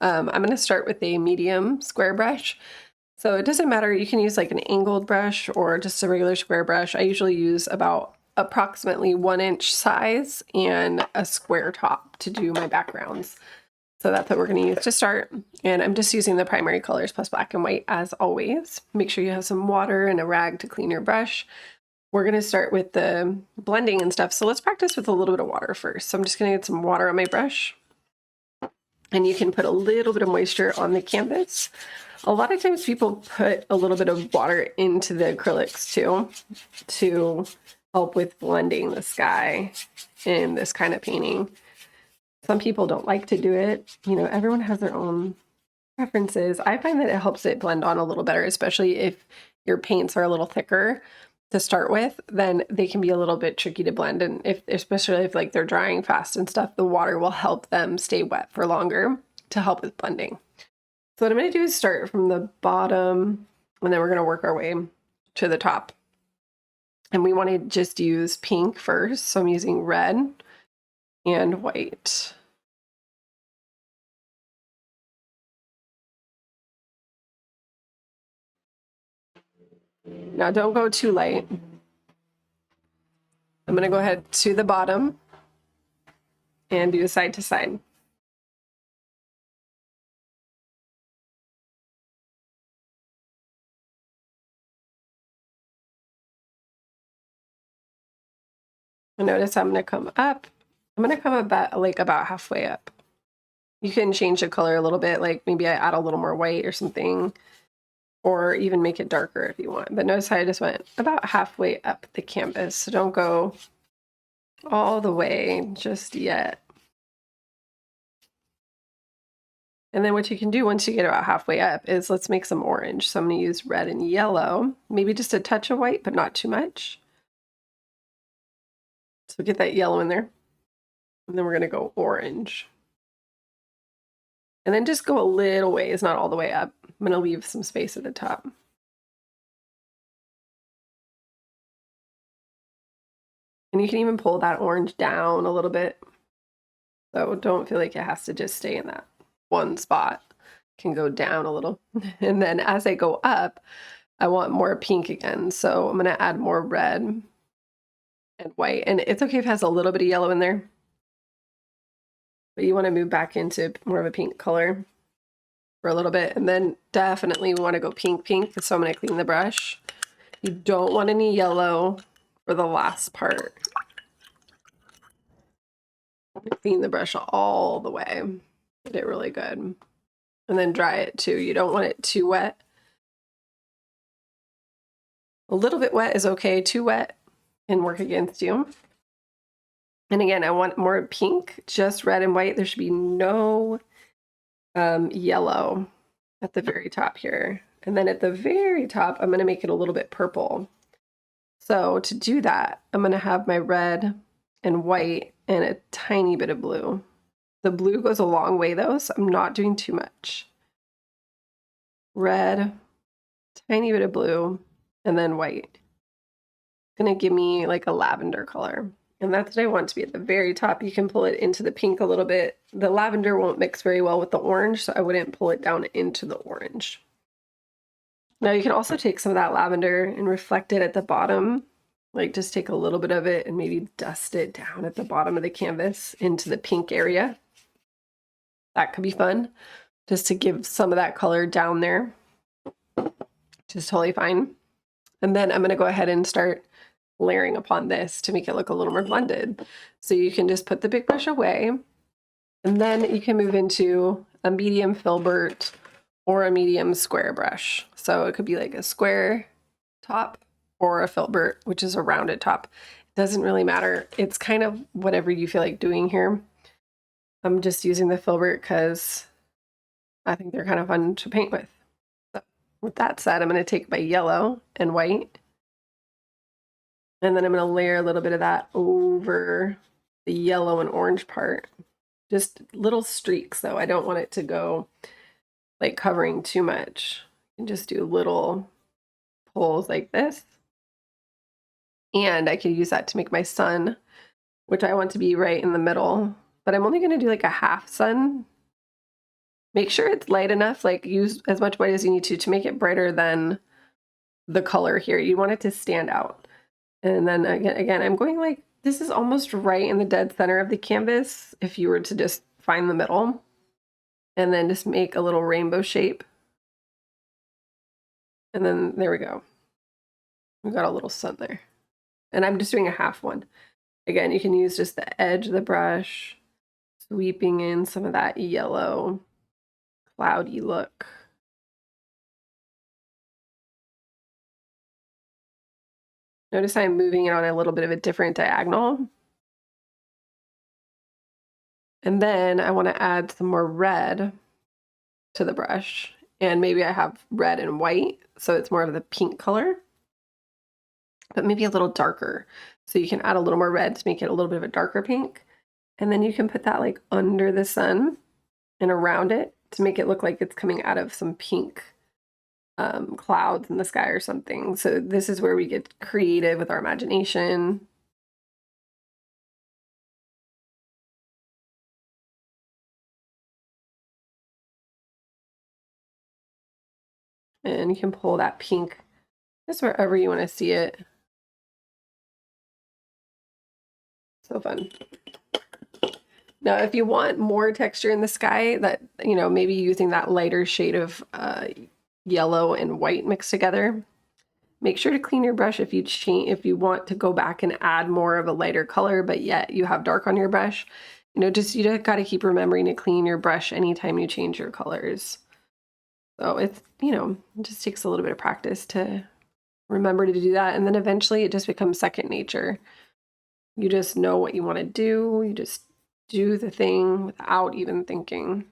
I'm going to start with a medium square brush. So it doesn't matter, you can use like an angled brush or just a regular square brush. I usually use about approximately 1-inch size and a square top to do my backgrounds. So that's what we're going to use to start. And I'm just using the primary colors plus black and white as always. Make sure you have some water and a rag to clean your brush. We're going to start with the blending and stuff. So let's practice with a little bit of water first. So I'm just going to get some water on my brush. And you can put a little bit of moisture on the canvas. A lot of times people put a little bit of water into the acrylics too to help with blending the sky in this kind of painting. Some people don't like to do it. You know, everyone has their own preferences. I find that it helps it blend on a little better, especially if your paints are a little thicker to start with, then they can be a little bit tricky to blend. And especially if like they're drying fast and stuff, the water will help them stay wet for longer to help with blending. So what I'm going to do is start from the bottom, and then we're going to work our way to the top. And we want to just use pink first. So I'm using red and white. Now don't go too light. I'm going to go ahead to the bottom and do side to side. And notice I'm going to come up. I'm going to come about halfway up. You can change the color a little bit, like maybe I add a little more white or something, or even make it darker if you want. But notice how I just went about halfway up the canvas. So don't go all the way just yet. And then what you can do once you get about halfway up is let's make some orange. So I'm going to use red and yellow, maybe just a touch of white, but not too much. So get that yellow in there. And then we're going to go orange. And then just go a little ways, not all the way up. I'm going to leave some space at the top. And you can even pull that orange down a little bit. So don't feel like it has to just stay in that one spot. It can go down a little. And then as I go up, I want more pink again. So I'm going to add more red and white. And it's okay if it has a little bit of yellow in there. But you want to move back into more of a pink color for a little bit. And then definitely we want to go pink. So I'm going to clean the brush. You don't want any yellow for the last part. Clean the brush all the way. Get it really good. And then dry it too. You don't want it too wet. A little bit wet is okay. Too wet can work against you. And again, I want more pink, just red and white. There should be no yellow at the very top here. And then at the very top, I'm going to make it a little bit purple. So to do that, I'm going to have my red and white and a tiny bit of blue. The blue goes a long way though, so I'm not doing too much. Red, tiny bit of blue, and then white. It's going to give me like a lavender color. And that's what I want to be at the very top. You can pull it into the pink a little bit. The lavender won't mix very well with the orange, so I wouldn't pull it down into the orange. Now you can also take some of that lavender and reflect it at the bottom. Like just take a little bit of it and maybe dust it down at the bottom of the canvas into the pink area. That could be fun, just to give some of that color down there. Just totally fine. And then I'm going to go ahead and start layering upon this to make it look a little more blended. So you can just put the big brush away, and then you can move into a medium filbert or a medium square brush. So it could be like a square top or a filbert, which is a rounded top. It doesn't really matter. It's kind of whatever you feel like doing here. I'm just using the filbert because I think they're kind of fun to paint with. So with that said, I'm going to take my yellow and white, and then I'm going to layer a little bit of that over the yellow and orange part. Just little streaks though. I don't want it to go like covering too much. You can just do little pulls like this. And I could use that to make my sun, which I want to be right in the middle. But I'm only going to do like a half sun Make sure it's light enough, like use as much white as you need to make it brighter than the color here. You want it to stand out. And then again, I'm going like, this is almost right in the dead center of the canvas if you were to just find the middle. And then just make a little rainbow shape. And then there we go. We got a little sun there. And I'm just doing a half one. Again, you can use just the edge of the brush, sweeping in some of that yellow, cloudy look. Notice I'm moving it on a little bit of a different diagonal. And then I want to add some more red to the brush. And maybe I have red and white, so it's more of the pink color, but maybe a little darker. So you can add a little more red to make it a little bit of a darker pink. And then you can put that like under the sun and around it to make it look like it's coming out of some pink clouds in the sky or something. So this is where we get creative with our imagination. And you can pull that pink just wherever you want to see it. So fun. Now, if you want more texture in the sky, that, you know, maybe using that lighter shade of yellow and white mixed together, make sure to clean your brush if you want to go back and add more of a lighter color, but yet you have dark on your brush. You know, you got to keep remembering to clean your brush anytime you change your colors. So it's, you know, it just takes a little bit of practice to remember to do that. And then eventually it just becomes second nature. You just know what you want to do. You just do the thing without even thinking.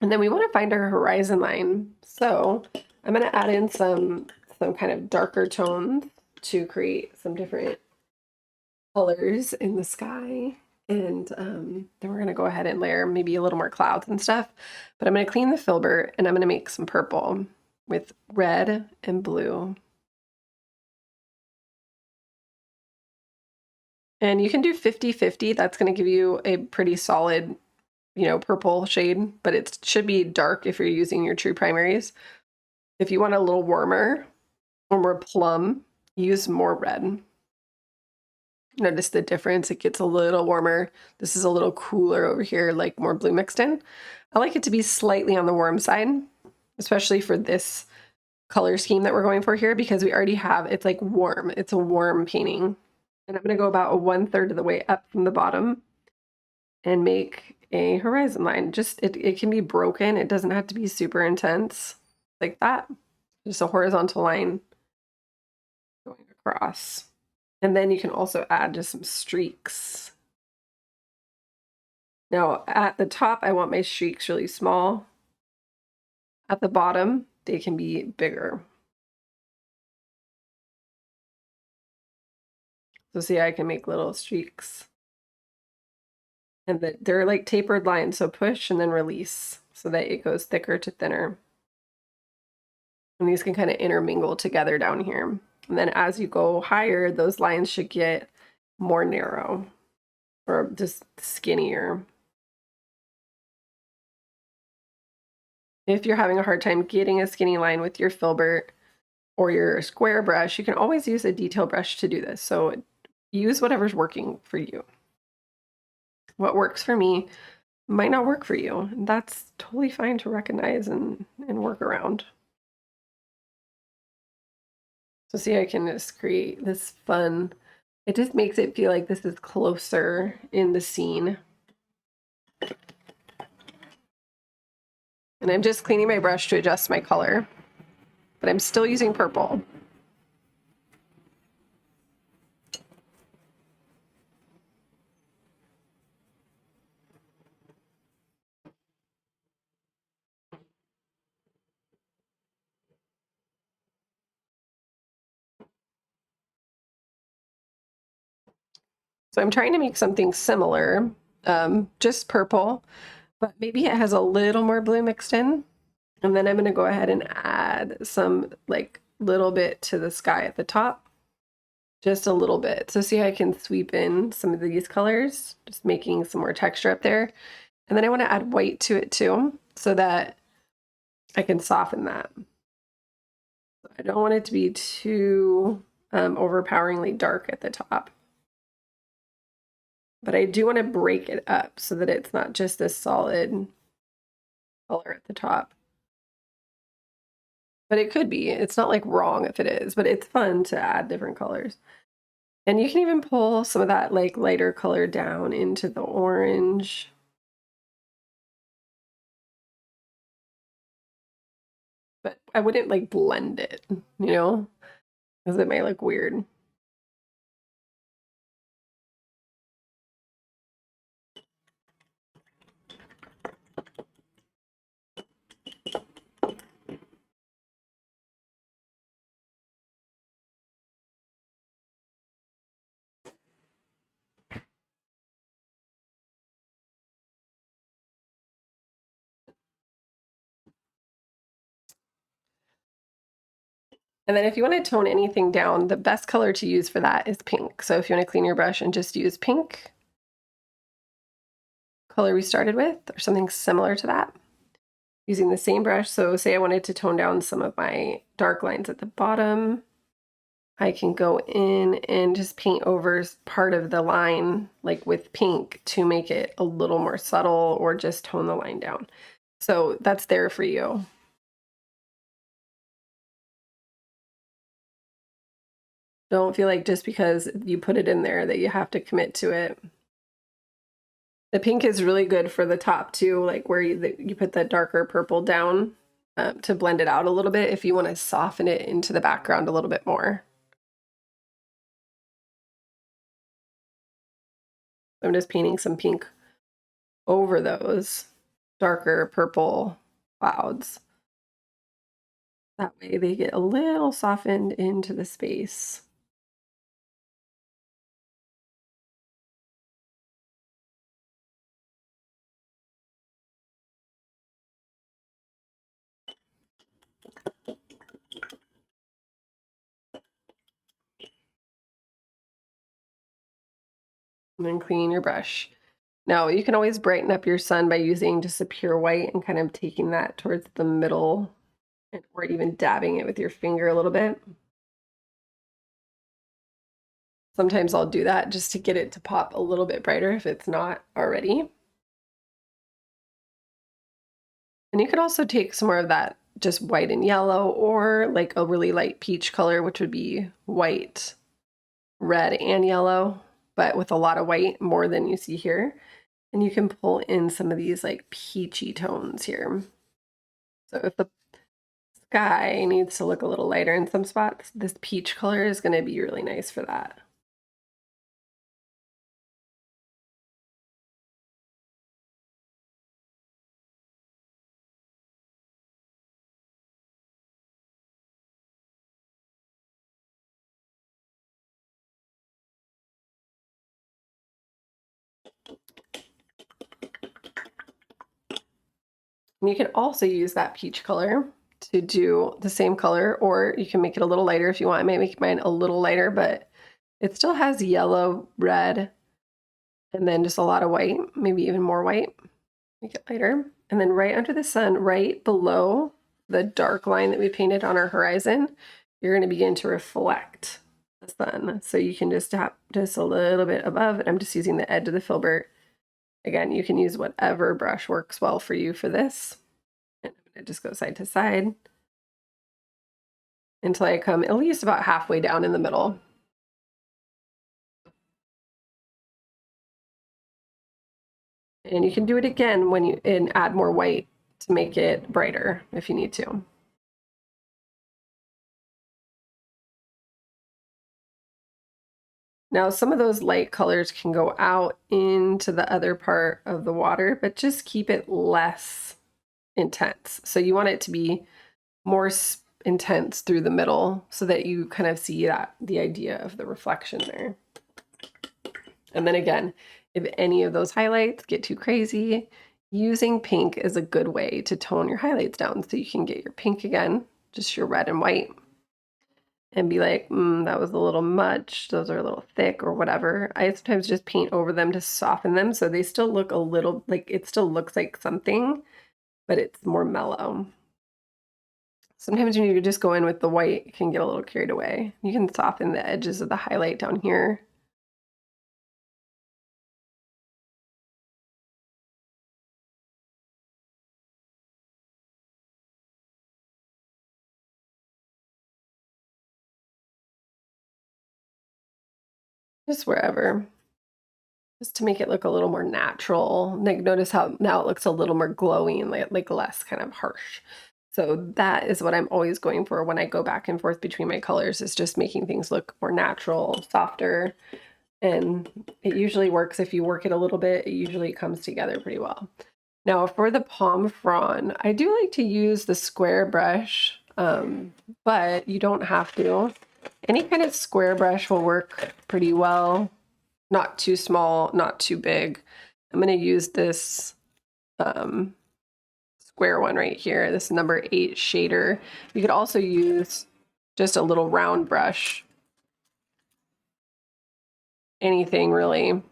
And then we want to find our horizon line. So I'm going to add in some kind of darker tones to create some different colors in the sky. And then we're going to go ahead and layer maybe a little more clouds and stuff. But I'm going to clean the filbert and I'm going to make some purple with red and blue. And you can do 50-50. That's going to give you a pretty solid, you know, purple shade, but it should be dark if you're using your true primaries. If you want a little warmer or more plum, use more red. Notice the difference. It gets a little warmer. This is a little cooler over here, like more blue mixed in. I like it to be slightly on the warm side, especially for this color scheme that we're going for here, because we already have, it's like warm. It's a warm painting. And I'm going to go about 1/3 of the way up from the bottom and make a horizon line. Just, it can be broken. It doesn't have to be super intense like that. Just a horizontal line going across. And then you can also add just some streaks. Now at the top, I want my streaks really small. At the bottom, they can be bigger. So see, I can make little streaks. And they're like tapered lines, so push and then release so that it goes thicker to thinner. And these can kind of intermingle together down here. And then as you go higher, those lines should get more narrow or just skinnier. If you're having a hard time getting a skinny line with your filbert or your square brush, you can always use a detail brush to do this. So use whatever's working for you. What works for me might not work for you. That's totally fine to recognize and work around. So see, I can just create this fun, it just makes it feel like this is closer in the scene. And I'm just cleaning my brush to adjust my color, but I'm still using purple. So I'm trying to make something similar, just purple, but maybe it has a little more blue mixed in. And then I'm going to go ahead and add some like little bit to the sky at the top. just a little bit. So see how I can sweep in some of these colors, just making some more texture up there. And then I want to add white to it too, so that I can soften that. I don't want it to be too overpoweringly dark at the top. But I do want to break it up so that it's not just a solid color at the top. But it could be. It's not like wrong if it is, but it's fun to add different colors. And you can even pull some of that like lighter color down into the orange. But I wouldn't like blend it, you know, because it might look weird. And then if you want to tone anything down, the best color to use for that is pink. So if you want to clean your brush and just use pink color we started with, or something similar to that, using the same brush. So say I wanted to tone down some of my dark lines at the bottom, I can go in and just paint over part of the line, like with pink, to make it a little more subtle, or just tone the line down. So that's there for you. Don't feel like just because you put it in there that you have to commit to it. The pink is really good for the top too, like where you put the darker purple down to blend it out a little bit if you want to soften it into the background a little bit more. I'm just painting some pink over those darker purple clouds. That way they get a little softened into the space. And then clean your brush. Now you can always brighten up your sun by using just a pure white and kind of taking that towards the middle, or even dabbing it with your finger a little bit. Sometimes I'll do that just to get it to pop a little bit brighter if it's not already. And you could also take some more of that just white and yellow, or like a really light peach color, which would be white, red, and yellow, but with a lot of white, more than you see here. And you can pull in some of these like peachy tones here. So if the sky needs to look a little lighter in some spots, this peach color is going to be really nice for that. And you can also use that peach color to do the same color, or you can make it a little lighter if you want. I might make mine a little lighter, but it still has yellow, red, and then just a lot of white, maybe even more white. Make it lighter. And then right under the sun, right below the dark line that we painted on our horizon, you're going to begin to reflect the sun. So you can just tap just a little bit above, and I'm just using the edge of the filbert. Again, you can use whatever brush works well for you for this. And I'm going to just go side to side until I come at least about halfway down in the middle. And you can do it again when you add more white to make it brighter if you need to. Now, some of those light colors can go out into the other part of the water, but just keep it less intense. So you want it to be more intense through the middle so that you kind of see that the idea of the reflection there. And then again, if any of those highlights get too crazy, using pink is a good way to tone your highlights down. So you can get your pink again, just your red and white, and be like, that was a little much, those are a little thick or whatever. I sometimes just paint over them to soften them so they still look a little, like it still looks like something, but it's more mellow. Sometimes when you just go in with the white, it can get a little carried away. You can soften the edges of the highlight down here. Just wherever. Just to make it look a little more natural. Like notice how now it looks a little more glowing, like less kind of harsh. So that is what I'm always going for when I go back and forth between my colors, is just making things look more natural, softer. And it usually works. If you work it a little bit, it usually comes together pretty well. Now for the palm frond, I do like to use the square brush, but you don't have to. Any kind of square brush will work pretty well. Not too small, not too big. I'm going to use this square one right here, this number 8 shader. You could also use just a little round brush. Anything really.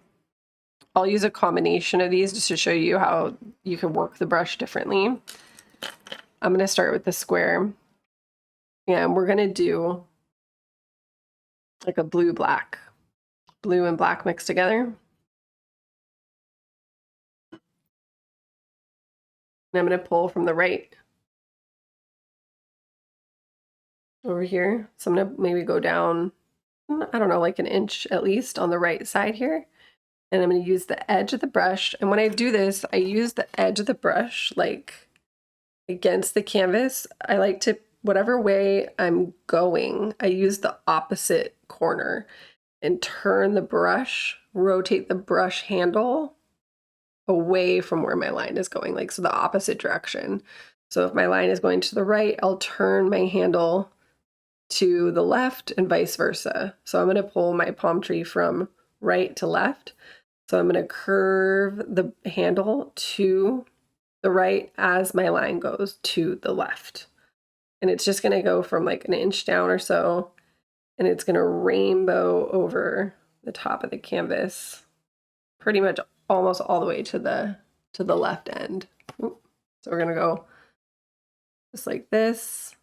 I'll use a combination of these just to show you how you can work the brush differently. I'm going to start with the square. And we're going to do like a blue-black. Blue and black mixed together. And I'm going to pull from the right over here. So I'm going to maybe go down, I don't know, like an inch at least on the right side here. And I'm going to use the edge of the brush. And when I do this, I use the edge of the brush like against the canvas. I like to, whatever way I'm going, I use the opposite corner and turn the brush, rotate the brush handle away from where my line is going, like so the opposite direction. So if my line is going to the right, I'll turn my handle to the left and vice versa. So I'm going to pull my palm tree from right to left. So I'm going to curve the handle to the right as my line goes to the left. And it's just going to go from like an inch down or so, and it's going to rainbow over the top of the canvas pretty much almost all the way to the left end. So we're going to go just like this.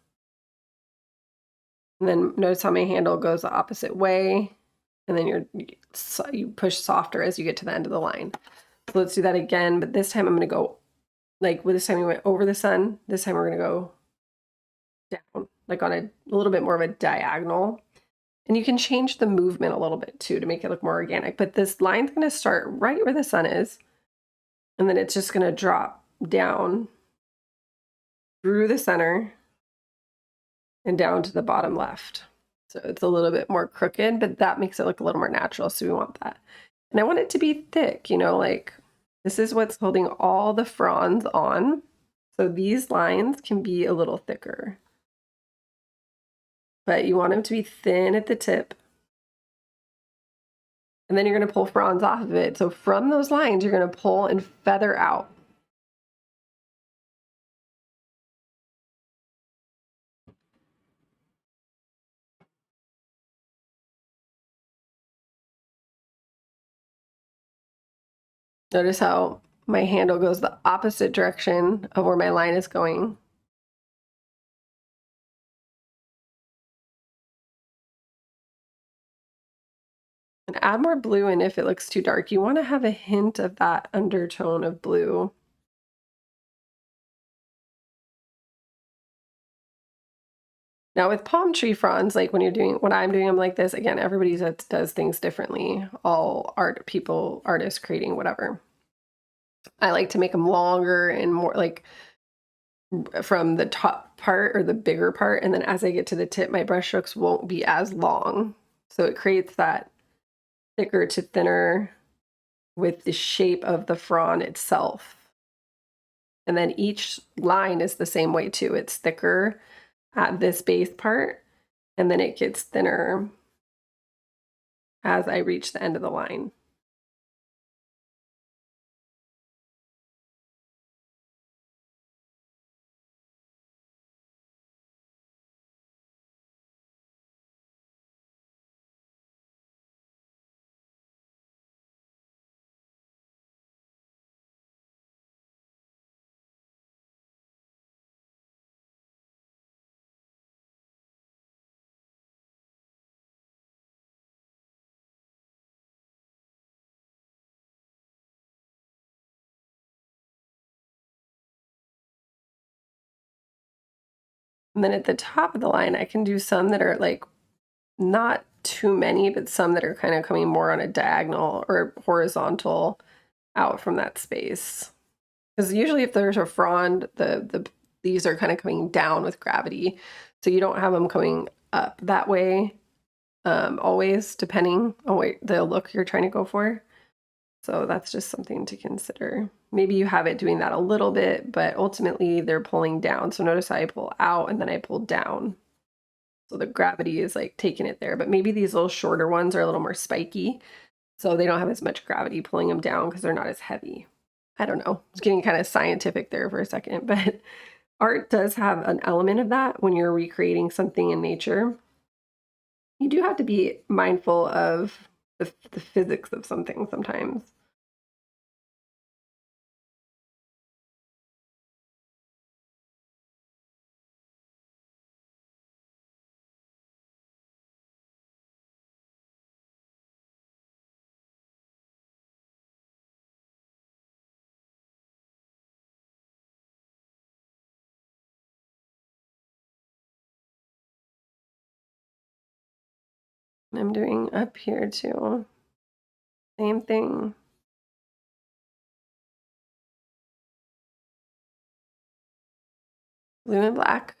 And then notice how my handle goes the opposite way. And then you push softer as you get to the end of the line. So let's do that again, but this time I'm going to go, like with this time we went over the sun, this time we're going to go down, like on a little bit more of a diagonal. And you can change the movement a little bit too to make it look more organic, but this line's going to start right where the sun is, and then it's just going to drop down through the center and down to the bottom left. So it's a little bit more crooked, but that makes it look a little more natural, so we want that. And I want it to be thick, you know, like this is what's holding all the fronds on. So these lines can be a little thicker, but you want them to be thin at the tip. And then you're going to pull fronds off of it. So from those lines, you're going to pull and feather out. Notice how my handle goes the opposite direction of where my line is going. And add more blue in if it looks too dark. You want to have a hint of that undertone of blue. Now with palm tree fronds, like when you're doing, when I'm doing them like this, again, everybody does things differently. All art people, artists creating whatever. I like to make them longer and more like from the top part or the bigger part, and then as I get to the tip, my brush strokes won't be as long. So it creates that thicker to thinner with the shape of the frond itself. And then each line is the same way too. It's thicker at this base part, and then it gets thinner as I reach the end of the line. And then at the top of the line, I can do some that are like not too many, but some that are kind of coming more on a diagonal or horizontal out from that space. Because usually if there's a frond, these are kind of coming down with gravity. So you don't have them coming up that way always, depending on what the look you're trying to go for. So that's just something to consider. Maybe you have it doing that a little bit, but ultimately they're pulling down. So notice I pull out and then I pull down. So the gravity is like taking it there. But maybe these little shorter ones are a little more spiky, so they don't have as much gravity pulling them down because they're not as heavy. I don't know. It's getting kind of scientific there for a second, but art does have an element of that when you're recreating something in nature. You do have to be mindful of the physics of something sometimes. I'm doing up here too. Same thing. Blue and black.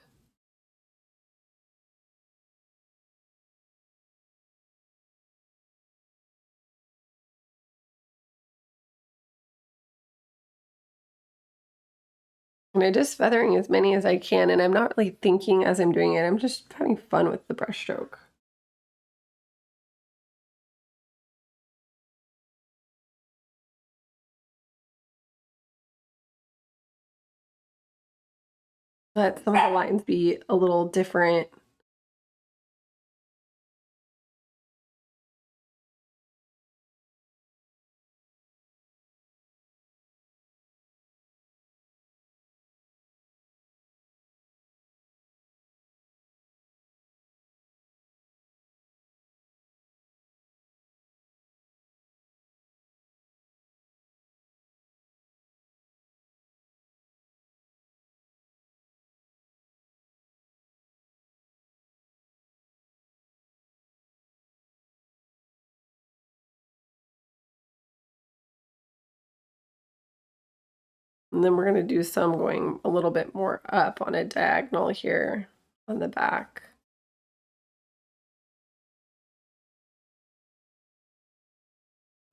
And I'm just feathering as many as I can, and I'm not really thinking as I'm doing it. I'm just having fun with the brush stroke. Let some of the lines be a little different. And then we're going to do some going a little bit more up on a diagonal here on the back.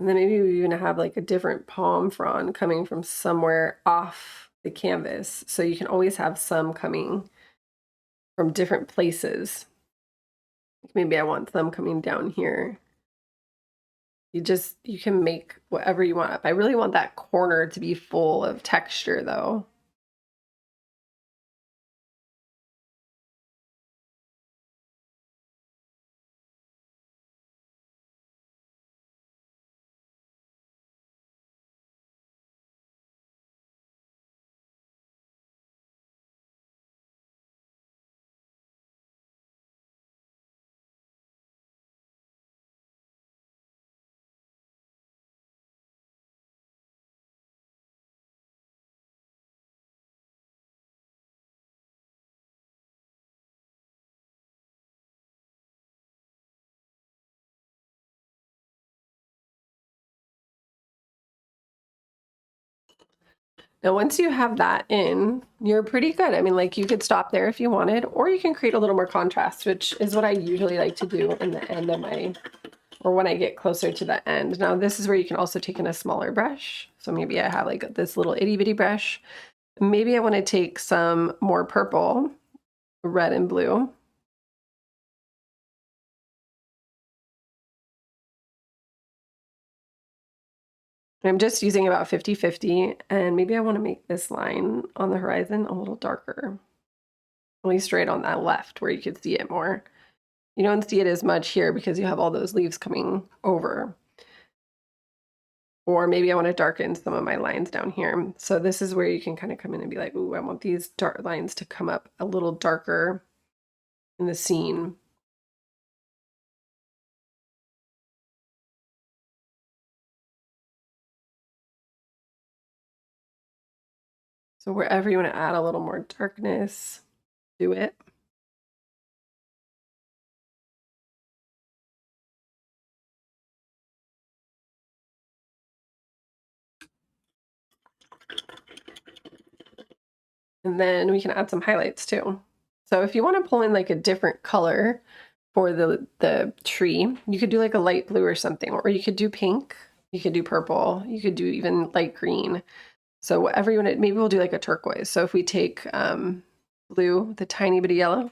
And then maybe we even have like a different palm frond coming from somewhere off the canvas. So you can always have some coming from different places. Maybe I want some coming down here. You can make whatever you want up. I really want that corner to be full of texture though. Now, once you have that in, you're pretty good. I mean, like you could stop there if you wanted, or you can create a little more contrast, which is what I usually like to do in the end of my, or when I get closer to the end. Now, this is where you can also take in a smaller brush. So maybe I have like this little itty bitty brush. Maybe I want to take some more purple, red and blue. I'm just using about 50-50, and maybe I want to make this line on the horizon a little darker, at least right on that left where you could see it more. You don't see it as much here because you have all those leaves coming over. Or maybe I want to darken some of my lines down here. So this is where you can kind of come in and be like, ooh, I want these dark lines to come up a little darker in the scene. So wherever you want to add a little more darkness, do it. And then we can add some highlights too. So if you want to pull in like a different color for the tree, you could do like a light blue or something, or you could do pink, you could do purple, you could do even light green. So whatever you want to, maybe we'll do like a turquoise. So if we take blue with a tiny bit of yellow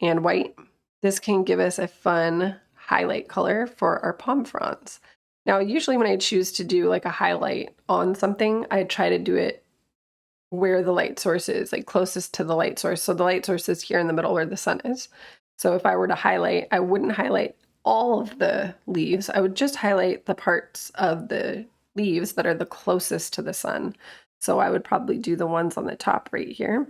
and white, this can give us a fun highlight color for our palm fronds. Now, usually when I choose to do like a highlight on something, I try to do it where the light source is, like closest to the light source. So the light source is here in the middle where the sun is. So if I were to highlight, I wouldn't highlight all of the leaves. I would just highlight the parts of the leaves that are the closest to the sun. So I would probably do the ones on the top right here.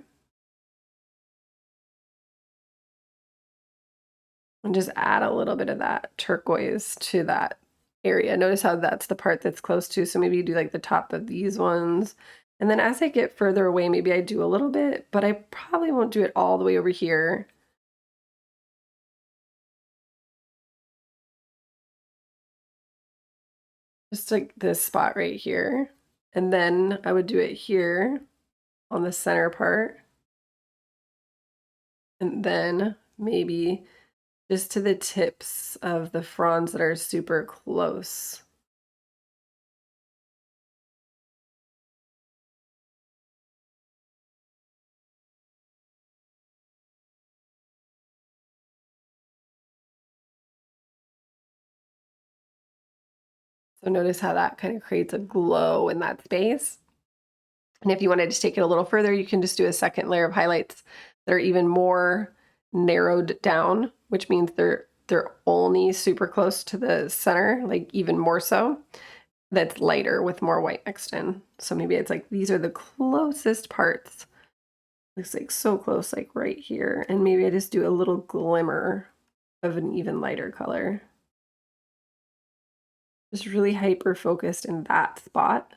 And just add a little bit of that turquoise to that area. Notice how that's the part that's close to, so maybe you do like the top of these ones. And then as I get further away, maybe I do a little bit, but I probably won't do it all the way over here. Just like this spot right here. And then I would do it here on the center part. And then maybe just to the tips of the fronds that are super close. So notice how that kind of creates a glow in that space. And if you wanted to take it a little further, you can just do a second layer of highlights that are even more narrowed down, which means they're only super close to the center, like even more so. That's lighter with more white mixed in. So maybe it's like these are the closest parts. Looks like so close, like right here. And maybe I just do a little glimmer of an even lighter color. Just really hyper focused in that spot.